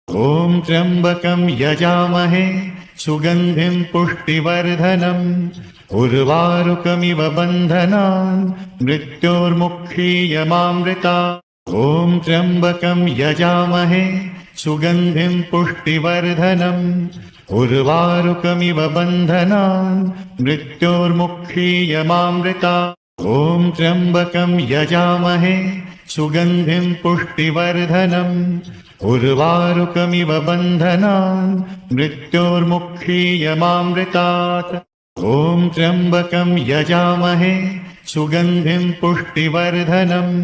ॐ त्र्यम्बकं यजामहे सुगन्धिं पुष्टिवर्धनम् उर्वारुकमिव बन्धनान् मृत्योर्मुक्षीयमामृतात्। ॐ त्र्यम्बकं यजामहे सुगन्धिं पुष्टिवर्धनम् उर्वारुकमिव बन्धनान् मृत्योर्मुक्षीयमामृतात्। ॐ त्र्यम्बकं यजामहे सुगन्धिं पुष्टिवर्धनम् उर्वारुकमिव बन्धनान् मृत्योर्मुक्षीयमामृतात्। ॐ त्र्यम्बकं यजामहे सुगन्धिं पुष्टिवर्धनम्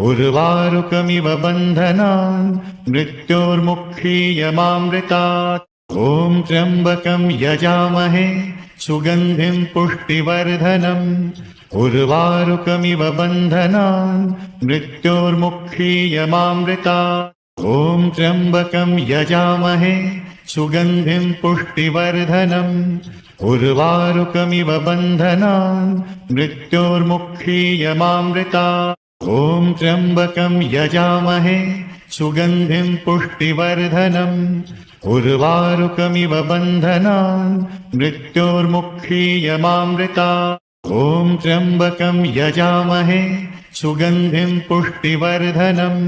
उर्वारुकमिव बन्धनान् मृत्योर्मुक्षीयमामृतात्। ॐ त्र्यम्बकं यजामहे सुगन्धिं पुष्टिवर्धनम् उर्वारुकमिव बन्धनान् मृत्योर्मुक्षीयमामृतात्। ॐ त्र्यम्बकं यजामहे सुगन्धिं पुष्टिवर्धनम् उर्वारुकमिव बन्धनान् मृत्योर्मुक्षीयमामृतात्। ॐ त्र्यम्बकं यजामहे सुगन्धिं पुष्टिवर्धनम् उर्वारुकमिव बन्धनान् मृत्योर्मुक्षीयमामृतात्। ॐ त्र्यम्बकं यजामहे सुगन्धिं पुष्टिवर्धनम्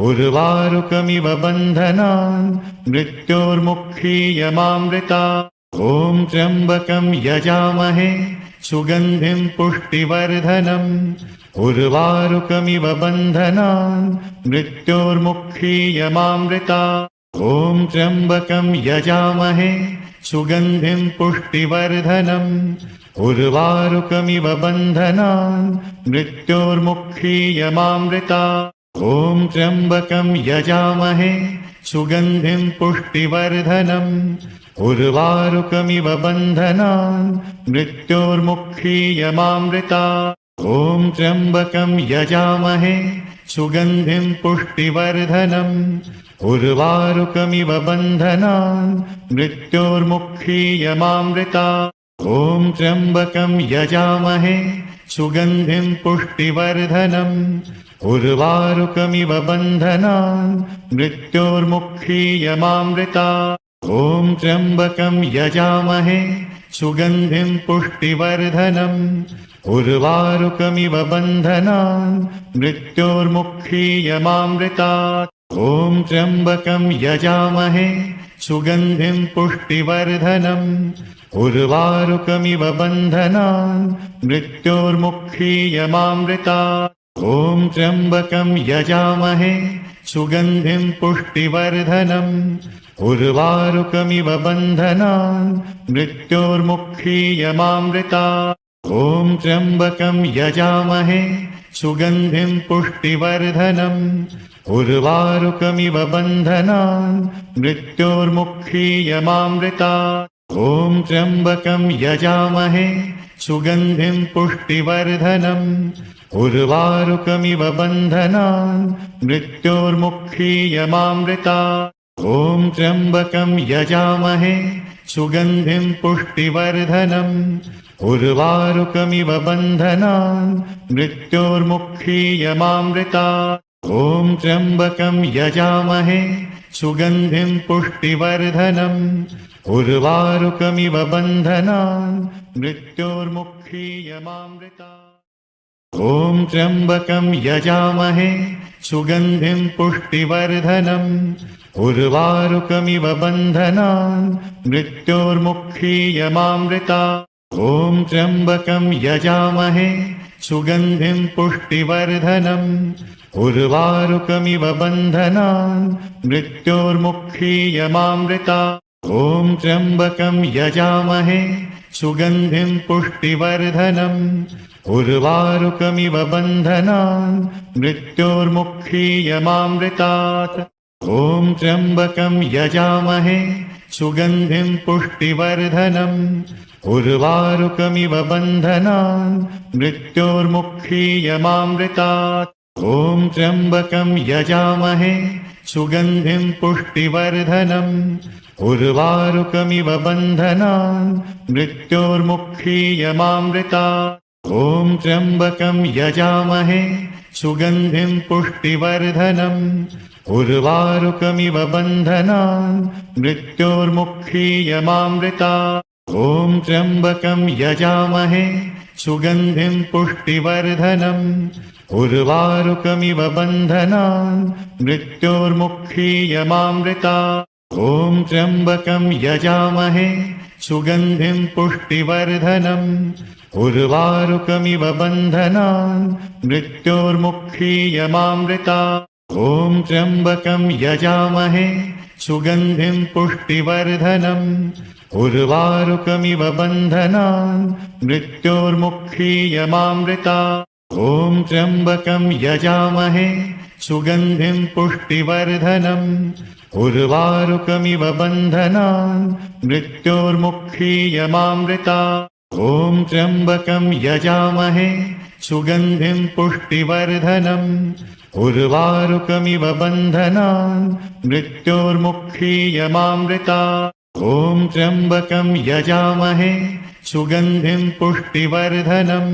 उर्वारुकमिव बन्धनान् मृत्योर्मुक्षीयमामृतात्। ॐ त्र्यम्बकं यजामहे सुगन्धिं पुष्टिवर्धनम् उर्वारुकमिव बन्धनान् मृत्योर्मुक्षीयमामृतात्। ॐ त्र्यम्बकं यजामहे सुगन्धिं पुष्टिवर्धनम् उर्वारुकमिव बन्धनान् मृत्योर्मुक्षीयमामृतात्। ॐ त्र्यम्बकं यजामहे सुगन्धिं पुष्टिवर्धनम् उर्वारुकमिव बन्धनान् मृत्योर्मुक्षीयमामृतात्। ॐ त्र्यम्बकं यजामहे सुगन्धिं पुष्टिवर्धनम् उर्वारुकमिव बन्धनान् मृत्योर्मुक्षीयमामृतात्। ॐ त्र्यम्बकं यजामहे सुगन्धिं पुष्टिवर्धनम् उर्वारुकमिव बन्धनान् मृत्योर्मुक्षीयमामृतात्। ॐ त्र्यम्बकं यजामहे सुगन्धिं पुष्टिवर्धनम् उर्वारुकमिव बन्धनान् मृत्योर्मुक्षीयमामृतात्। ॐ त्र्यम्बकं यजामहे सुगन्धिं पुष्टिवर्धनम् उर्वारुकमिव बन्धनान् मृत्योर्मुक्षीयमामृतात्। ॐ त्र्यम्बकं यजामहे सुगन्धिं पुष्टिवर्धनम् उर्वारुकमिव बन्धनान् मृत्योर्मुक्षीयमामृतात्। ॐ त्र्यम्बकं यजामहे सुगन्धिं पुष्टिवर्धनम् उर्वारुकमिव बन्धनान् मृत्योर्मुक्षीयमामृतात्। ॐ त्र्यम्बकं यजामहे सुगन्धिं पुष्टिवर्धनम् उर्वारुकमिव बन्धनान् मृत्योर्मुक्षीयमामृतात्। ॐ त्र्यम्बकं यजामहे सुगन्धिं पुष्टिवर्धनम् उर्वारुकमिव बन्धनान् मृत्योर्मुक्षीयमामृतात्। ॐ त्र्यम्बकं यजामहे सुगन्धिं पुष्टिवर्धनम् उर्वारुकमिव बन्धनान् मृत्योर्मुक्षीयमामृतात्। ॐ त्र्यम्बकं यजामहे सुगन्धिं पुष्टिवर्धनम् उर्वारुकमिव बन्धनान् मृत्योर्मुक्षीयमामृतात्। ॐ त्र्यम्बकं यजामहे सुगन्धिं पुष्टिवर्धनम् उर्वारुकमिव बन्धनान् मृत्योर्मुक्षीयमामृतात्। ॐ त्र्यम्बकं यजामहे सुगन्धिं पुष्टिवर्धनम् उर्वारुकमिव बन्धनान् मृत्योर्मुक्षीयमामृतात्। ॐ त्र्यम्बकं यजामहे सुगन्धिं पुष्टिवर्धनम् उर्वारुकमिव बन्धनान् मृत्योर्मुक्षीयमामृतात्। ॐ त्र्यम्बकं यजामहे सुगन्धिं पुष्टिवर्धनम् उर्वारुकमिव बन्धनान् मृत्योर्मुक्षीयमामृतात्। ॐ त्र्यम्बकं यजामहे सुगन्धिं पुष्टिवर्धनम् उर्वारुकमिव बन्धनान् मृत्योर्मुक्षीयमामृतात् ॐ त्र्यम्बकं यजामहे सुगन्धिं पुष्टिवर्धनम् उर्वारुकमिव बन्धनान् मृत्योर्मुक्षीयमामृतात् ॐ त्र्यम्बकं यजामहे सुगन्धिं पुष्टिवर्धनम् उर्वारुकमिव बन्धनान् मृत्योर्मुक्षीयमामृतात् ॐ त्र्यम्बकं यजामहे सुगन्धिं पुष्टिवर्धनम् उर्वारुकमिव बन्धनान् मृत्योर्मुक्षीयमामृतात् ॐ त्र्यम्बकं यजामहे सुगन्धिं पुष्टिवर्धनम् उर्वारुकमिव बन्धनान् मृत्योर्मुक्षीयमामृतात् ॐ त्र्यम्बकं यजामहे सुगन्धिं पुष्टिवर्धनम् उर्वारुकमिव बन्धनान् मृत्योर्मुक्षीयमामृतात् ॐ त्र्यम्बकं यजामहे सुगन्धिं पुष्टिवर्धनम्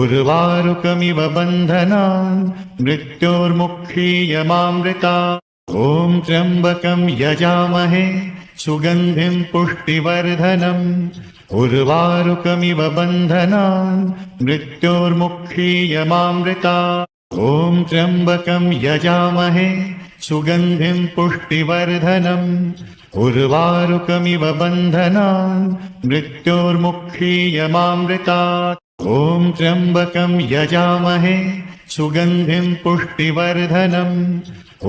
उर्वारुकमिव बन्धनान् मृत्योर्मुक्षीयमामृतात् ॐ त्र्यम्बकं यजामहे सुगन्धिं पुष्टिवर्धनम् उर्वारुकमिव बन्धनान् मृत्योर्मुक्षीयमामृतात् ॐ त्र्यम्बकं यजामहे सुगन्धिं पुष्टिवर्धनम् उर्वारुकमिव बन्धनान् मृत्योर्मुक्षीयमामृतात् ॐ त्र्यम्बकं यजामहे सुगन्धिं पुष्टिवर्धनम्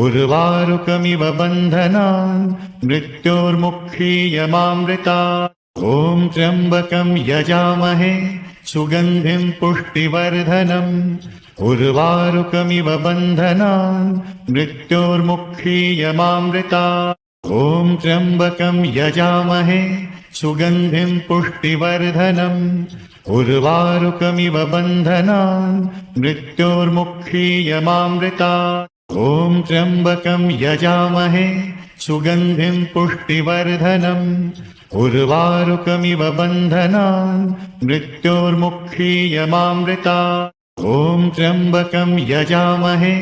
उर्वारुकमिव बन्धनान् मृत्योर्मुक्षीयमामृतात् ॐ त्र्यम्बकं यजामहे सुगन्धिं पुष्टिवर्धनम् उर्वारुकमिव बन्धनान् मृत्योर्मुक्षीयमामृतात् ॐ त्र्यम्बकं यजामहे सुगन्धिं पुष्टिवर्धनम् उर्वारुकमिव बन्धनान् मृत्योर्मुक्षीयमामृतात् ॐ त्र्यम्बकं यजामहे सुगन्धिं पुष्टिवर्धनम् उर्वारुकमिव बन्धनान् मृत्योर्मुक्षीयमामृतात् ॐ त्र्यम्बकं यजामहे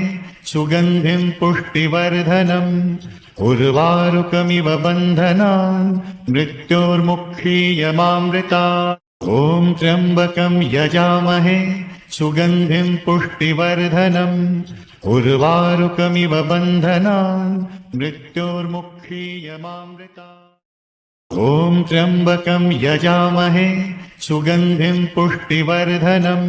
सुगन्धिं पुष्टिवर्धनम् उर्वारुकमिव बन्धनान् मृत्योर्मुक्षीयमामृतात् ॐ त्र्यम्बकं यजामहे सुगन्धिं पुष्टिवर्धनम् उर्वारुकमिव बन्धनान् मृत्योर्मुक्षीयमामृतात् ॐ त्र्यम्बकं यजामहे सुगन्धिं पुष्टिवर्धनम्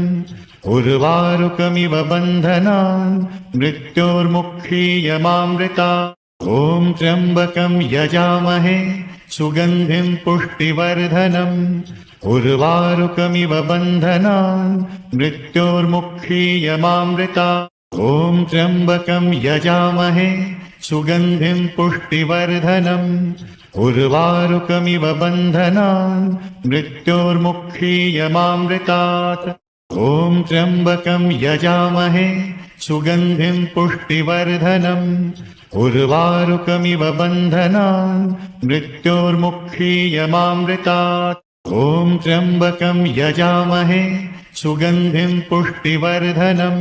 उर्वारुकमिव बन्धनान् मृत्योर्मुक्षीयमामृतात् ॐ त्र्यम्बकं यजामहे सुगन्धिं पुष्टिवर्धनम् उर्वारुकमिव बन्धनान् मृत्योर्मुक्षीयमामृतात् ॐ त्र्यम्बकं यजामहे सुगन्धिं पुष्टिवर्धनम् उर्वारुकमिव बन्धनान् मृत्योर्मुक्षीयमामृतात् ॐ त्र्यम्बकं यजामहे सुगन्धिं पुष्टिवर्धनम् उर्वारुकमिव बन्धनान् मृत्योर्मुक्षीयमामृतात् ॐ त्र्यम्बकं यजामहे सुगन्धिं पुष्टिवर्धनम्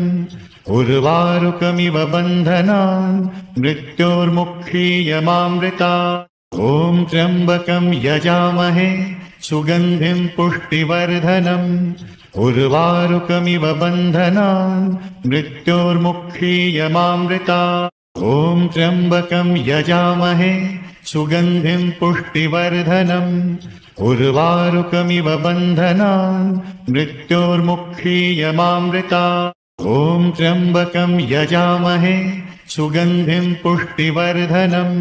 उर्वारुकमिव बन्धनान् मृत्योर्मुक्षीयमामृतात् ॐ त्र्यम्बकं यजामहे सुगन्धिं पुष्टिवर्धनम् उर्वारुकमिव बन्धनान् मृत्योर्मुक्षीयमामृतात् ॐ त्र्यम्बकं यजामहे सुगन्धिं पुष्टिवर्धनम् उर्वारुकमिव बन्धनान् मृत्योर्मुक्षीयमामृतात् ॐ त्र्यम्बकं यजामहे सुगन्धिं पुष्टिवर्धनम्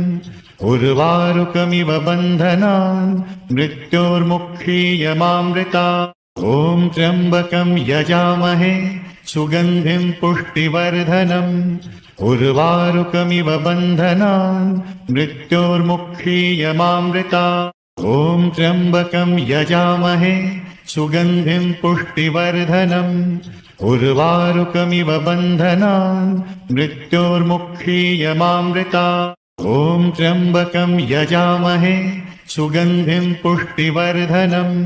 उर्वारुकमिव बन्धनान् मृत्योर्मुक्षीयमामृतात् ॐ त्र्यम्बकं यजामहे सुगन्धिं पुष्टिवर्धनम् उर्वारुकमिव बन्धनान् मृत्योर्मुक्षीयमामृतात् ॐ त्र्यम्बकं यजामहे सुगन्धिं पुष्टिवर्धनम् उर्वारुकमिव बन्धनान् मृत्योर्मुक्षीयमामृतात् ॐ त्र्यम्बकं यजामहे सुगन्धिं पुष्टिवर्धनम्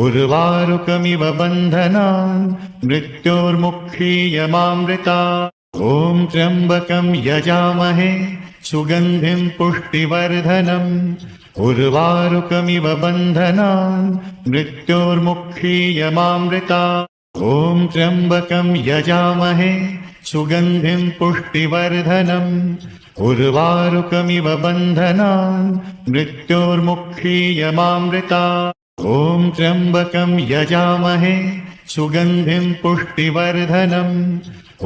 उर्वारुकमिव बन्धनान् मृत्योर्मुक्षीयमामृतात् ॐ त्र्यम्बकं यजामहे सुगन्धिं पुष्टिवर्धनम् उर्वारुकमिव बन्धनान् मृत्योर्मुक्षीयमामृतात् ॐ त्र्यम्बकं यजामहे सुगन्धिं पुष्टिवर्धनम् उर्वारुकमिव बन्धनान् मृत्योर्मुक्षीयमामृतात् ॐ त्र्यम्बकं यजामहे सुगन्धिं पुष्टिवर्धनम्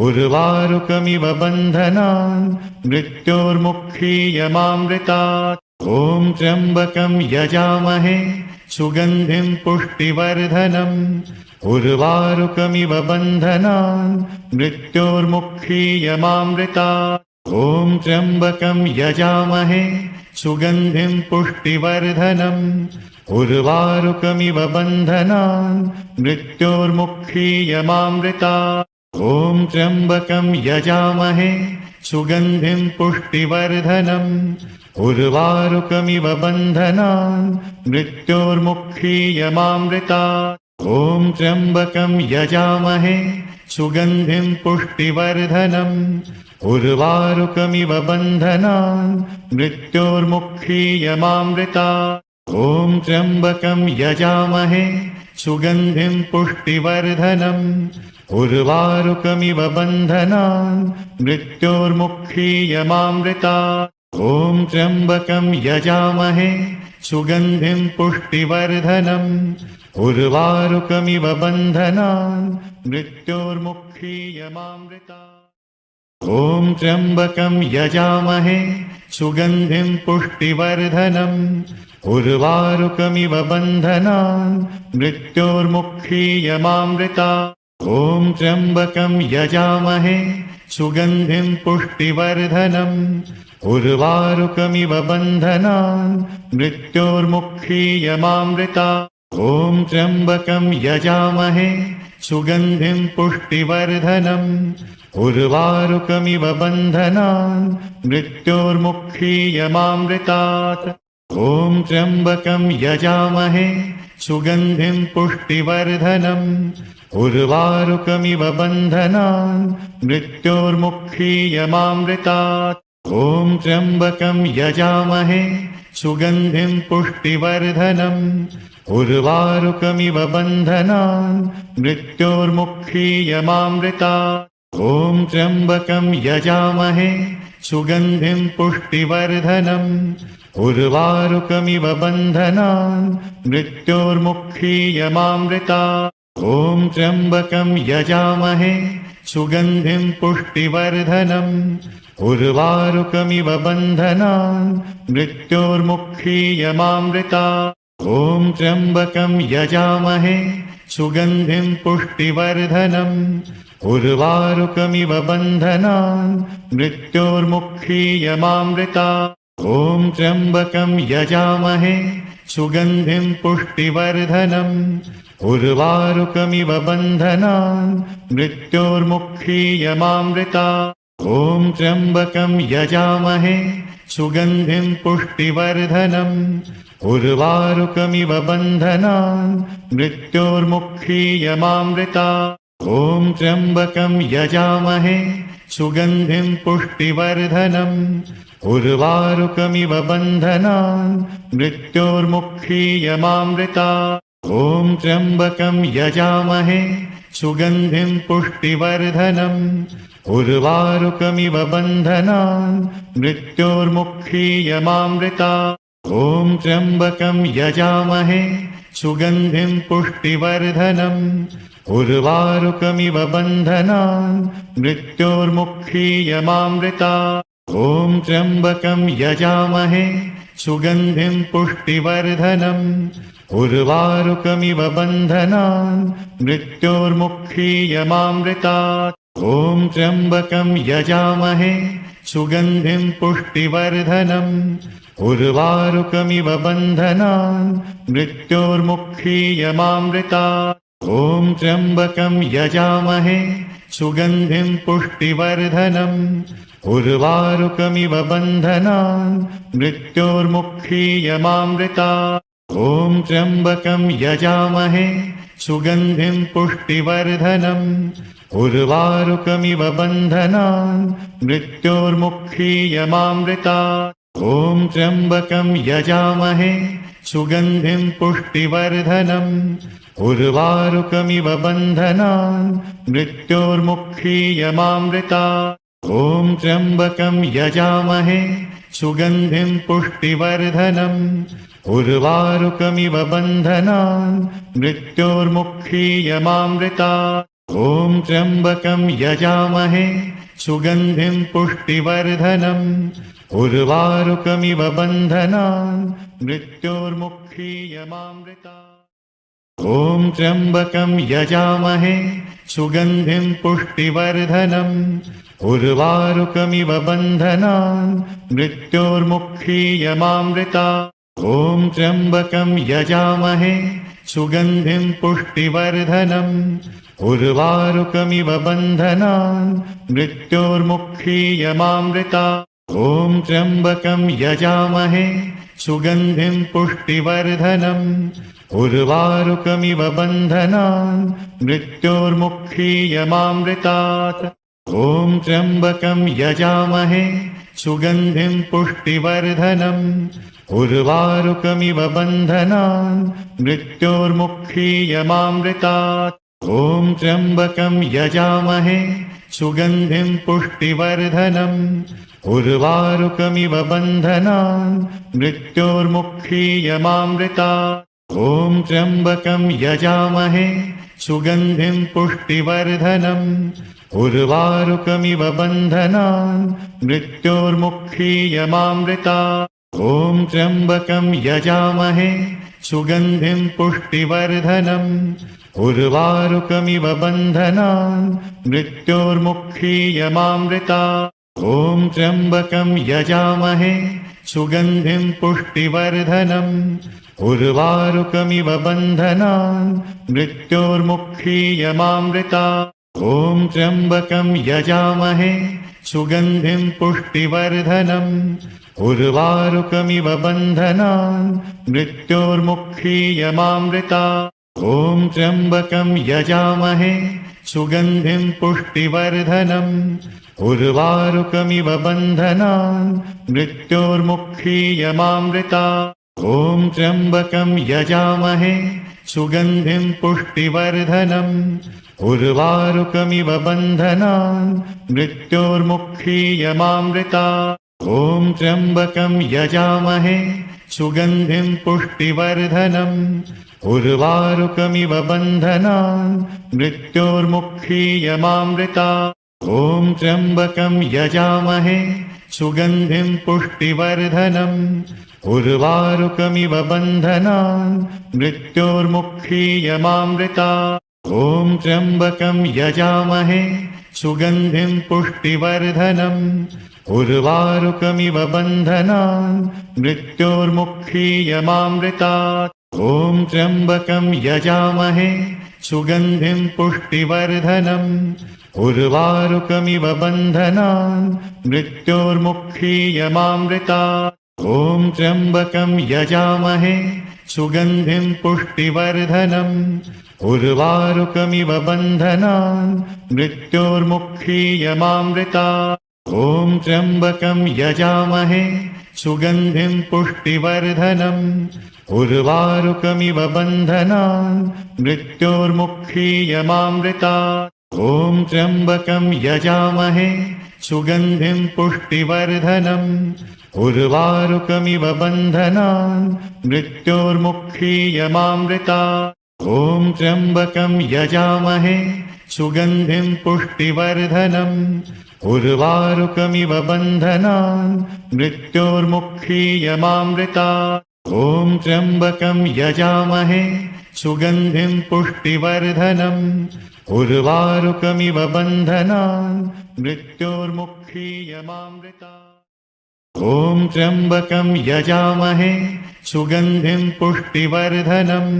उर्वारुकमिव बन्धनान् मृत्योर्मुक्षीयमामृतात् ॐ त्र्यम्बकं यजामहे सुगन्धिं पुष्टिवर्धनम् उर्वारुकमिव बन्धनान् मृत्योर्मुक्षीयमामृतात् ॐ त्र्यम्बकं यजामहे सुगन्धिं पुष्टिवर्धनम् उर्वारुकमिव बन्धनान् मृत्योर्मुक्षीयमामृतात् ॐ त्र्यम्बकं यजामहे सुगन्धिं पुष्टिवर्धनम् उर्वारुकमिव बन्धनान् मृत्योर्मुक्षीयमामृतात् ॐ त्र्यम्बकं यजामहे सुगन्धिं पुष्टिवर्धनम् उर्वारुकमिव बन्धनान् मृत्योर्मुक्षीयमामृतात् ॐ त्र्यम्बकं यजामहे सुगन्धिं पुष्टिवर्धनम् उर्वारुकमिव बन्धनान् मृत्योर्मुक्षीयमामृतात् ॐ त्र्यम्बकं यजामहे सुगन्धिं पुष्टिवर्धनम् उर्वारुकमिव बन्धनान् मृत्योर्मुक्षीयमामृतात् ॐ त्र्यम्बकं यजामहे सुगन्धिं पुष्टिवर्धनम् उर्वारुकमिव बन्धनान् मृत्योर्मुक्षीयमामृतात् ॐ त्र्यम्बकं यजामहे सुगन्धिं पुष्टिवर्धनम् उर्वारुकमिव बन्धनान् मृत्योर्मुक्षीयमामृतात् ॐ त्र्यम्बकं यजामहे सुगन्धिं पुष्टिवर्धनम् उर्वारुकमिव बन्धनान् मृत्योर्मुक्षीयमामृतात् ॐ त्र्यम्बकं यजामहे सुगन्धिं पुष्टिवर्धनम् उर्वारुकमिव बन्धनान् मृत्योर्मुक्षीयमामृतात् ॐ त्र्यम्बकं यजामहे सुगन्धिं पुष्टिवर्धनम् उर्वारुकमिव बन्धनान् मृत्योर्मुक्षीयमामृतात् ॐ त्र्यम्बकं यजामहे सुगन्धिं पुष्टिवर्धनम् उर्वारुकमिव बन्धनान् मृत्योर्मुक्षीयमामृतात् ॐ त्र्यम्बकं यजामहे सुगन्धिं पुष्टिवर्धनम् उर्वारुकमिव बन्धनान् मृत्योर्मुक्षीयमामृतात् ॐ त्र्यम्बकं यजामहे सुगन्धिं पुष्टिवर्धनम् उर्वारुकमिव बन्धनान् मृत्योर्मुक्षीयमामृतात् ॐ त्र्यम्बकं यजामहे सुगन्धिं पुष्टिवर्धनम् उर्वारुकमिव बन्धनान् मृत्योर्मुक्षीयमामृतात् ॐ त्र्यम्बकं यजामहे सुगन्धिं पुष्टिवर्धनम् उर्वारुकमिव बन्धनान् मृत्योर्मुक्षीयमामृतात् ॐ त्र्यम्बकं यजामहे सुगन्धिं पुष्टिवर्धनम् उर्वारुकमिव बन्धनान् मृत्योर्मुक्षीयमामृतात् ॐ त्र्यम्बकं यजामहे सुगन्धिं पुष्टिवर्धनम् उर्वारुकमिव बन्धनान् मृत्योर्मुक्षीयमामृतात् ॐ त्र्यम्बकं यजामहे सुगन्धिं पुष्टिवर्धनम् उर्वारुकमिव बन्धनान् मृत्योर्मुक्षीयमामृतात् ॐ त्र्यम्बकं यजामहे सुगन्धिं पुष्टिवर्धनम् उर्वारुकमिव बन्धनान् मृत्योर्मुक्षीयमामृतात् ॐ त्र्यम्बकं यजामहे सुगन्धिं पुष्टिवर्धनम् उर्वारुकमिव बन्धनान् मृत्योर्मुक्षीयमामृतात् ॐ त्र्यम्बकं यजामहे सुगन्धिं पुष्टिवर्धनम् उर्वारुकमिव बन्धनान् मृत्योर्मुक्षीयमामृतात् ॐ त्र्यम्बकं यजामहे सुगन्धिं पुष्टिवर्धनम् उर्वारुकमिव बन्धनान् मृत्योर्मुक्षीयमामृतात् ॐ त्र्यम्बकं यजामहे सुगन्धिं पुष्टिवर्धनम् उर्वारुकमिव बन्धनान् मृत्योर्मुक्षीयमामृतात् ॐ त्र्यम्बकं यजामहे सुगन्धिं पुष्टिवर्धनम् उर्वारुकमिव बन्धनान् मृत्योर्मुक्षीयमामृतात् ॐ त्र्यम्बकं यजामहे सुगन्धिं पुष्टिवर्धनम् उर्वारुकमिव बन्धनान् मृत्योर्मुक्षीयमामृतात् ॐ त्र्यम्बकं यजामहे सुगन्धिं पुष्टिवर्धनम् उर्वारुकमिव बन्धनान् मृत्योर्मुक्षीयमामृतात् ॐ त्र्यम्बकं यजामहे सुगन्धिं पुष्टिवर्धनम् उर्वारुकमिव बन्धनान् मृत्योर्मुक्षीयमामृतात् ॐ त्र्यम्बकं यजामहे सुगन्धिं पुष्टिवर्धनम् उर्वारुकमिव बन्धनान् मृत्योर्मुक्षीयमामृतात् ॐ त्र्यम्बकं यजामहे सुगन्धिं पुष्टिवर्धनम् उर्वारुकमिव बन्धनान् मृत्योर्मुक्षीयमामृतात् ॐ त्र्यम्बकं यजामहे सुगन्धिं पुष्टिवर्धनम् उर्वारुकमिव बन्धनान् मृत्योर्मुक्षीयमामृतात् ॐ त्र्यम्बकं यजामहे सुगन्धिं पुष्टिवर्धनम् उर्वारुकमिव बन्धनान् मृत्योर्मुक्षीयमामृतात् ॐ त्र्यम्बकं यजामहे सुगन्धिं पुष्टिवर्धनम् उर्वारुकमिव बन्धनान् मृत्योर्मुक्षीयमामृतात् ॐ त्र्यम्बकं यजामहे सुगन्धिं पुष्टिवर्धनम् उर्वारुकमिव बन्धनान् मृत्योर्मुक्षीयमामृतात् ॐ त्र्यम्बकं यजामहे सुगन्धिं पुष्टिवर्धनम् उर्वारुकमिव बन्धनान् मृत्योर्मुक्षीयमामृतात् ॐ त्र्यम्बकं यजामहे सुगन्धिं पुष्टिवर्धनम् उर्वारुकमिव बन्धनान् मृत्योर्मुक्षीयमामृतात् ॐ त्र्यम्बकं यजामहे सुगन्धिं पुष्टिवर्धनम् उर्वारुकमिव बन्धनान् मृत्योर्मुक्षीयमामृतात् ॐ त्र्यम्बकं यजामहे सुगन्धिं पुष्टिवर्धनम् उर्वारुकमिव बन्धनान् मृत्योर्मुक्षीयमामृतात् ॐ त्र्यम्बकं यजामहे सुगन्धिं पुष्टिवर्धनम् उर्वारुकमिव बन्धनान् मृत्योर्मुक्षीयमामृतात् ॐ त्र्यम्बकं यजामहे सुगन्धिं पुष्टिवर्धनम् उर्वारुकमिव बन्धनान् मृत्योर्मुक्षीयमामृतात् ॐ त्र्यम्बकं यजामहे सुगन्धिं पुष्टिवर्धनम् उर्वारुकमिव बन्धनान् मृत्योर्मुक्षीयमामृतात् ॐ त्र्यम्बकं यजामहे सुगन्धिं पुष्टिवर्धनम् उर्वारुकमिव बन्धनान् मृत्योर्मुक्षीयमामृतात् ॐ त्र्यम्बकं यजामहे सुगन्धिं पुष्टिवर्धनम् उर्वारुकमिव बन्धनान् मृत्योर्मुक्षीयमामृतात् ॐ त्र्यम्बकं यजामहे सुगन्धिं पुष्टिवर्धनम् उर्वारुकमिव बन्धनान् मृत्योर्मुक्षीयमामृतात् ॐ त्र्यम्बकं यजामहे सुगन्धिं पुष्टिवर्धनम् उर्वारुकमिव बन्धनान् मृत्योर्मुक्षीयमामृतात् ॐ त्र्यम्बकं यजामहे सुगन्धिं पुष्टिवर्धनम् उर्वारुकमिव बन्धनान् मृत्योर्मुक्षीयमामृतात् ॐ त्र्यम्बकं यजामहे सुगन्धिं पुष्टिवर्धनम्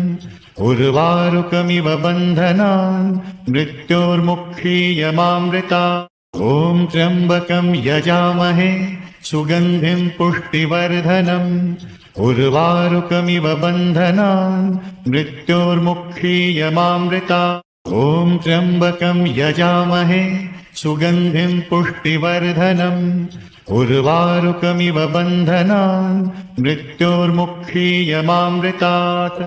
उर्वारुकमिव बन्धनान् मृत्योर्मुक्षीयमामृतात् ॐ त्र्यम्बकं यजामहे सुगन्धिं पुष्टिवर्धनम् उर्वारुकमिव बन्धनान् मृत्योर्मुक्षीयमामृतात् ॐ त्र्यम्बकं यजामहे सुगन्धिं पुष्टिवर्धनम् उर्वारुकमिव बन्धनान् मृत्योर्मुक्षीयमामृतात्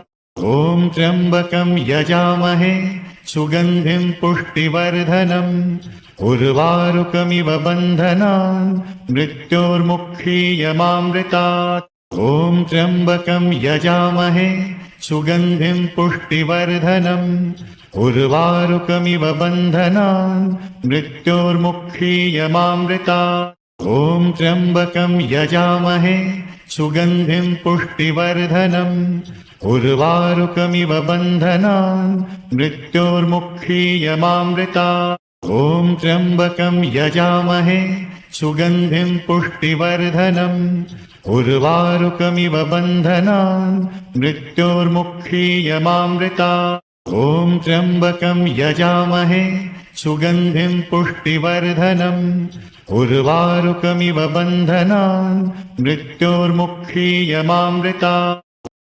ॐ त्र्यम्बकं यजामहे सुगन्धिं पुष्टिवर्धनम् उर्वारुकमिव बन्धनान् मृत्योर्मुक्षीयमामृतात् ॐ त्र्यम्बकं यजामहे सुगन्धिं पुष्टिवर्धनम् उर्वारुकमिव बन्धनान् मृत्योर्मुक्षीयमामृतात् ॐ त्र्यम्बकं यजामहे सुगन्धिं पुष्टिवर्धनम् उर्वारुकमिव बन्धनान् मृत्योर्मुक्षीयमामृतात् ॐ त्र्यम्बकं यजामहे सुगन्धिं पुष्टिवर्धनम् उर्वारुकमिव बन्धनान् मृत्योर्मुक्षीयमामृतात् ॐ त्र्यम्बकं यजामहे सुगन्धिं पुष्टिवर्धनम् उर्वारुकमिव बन्धनान् मृत्योर्मुक्षीयमामृतात्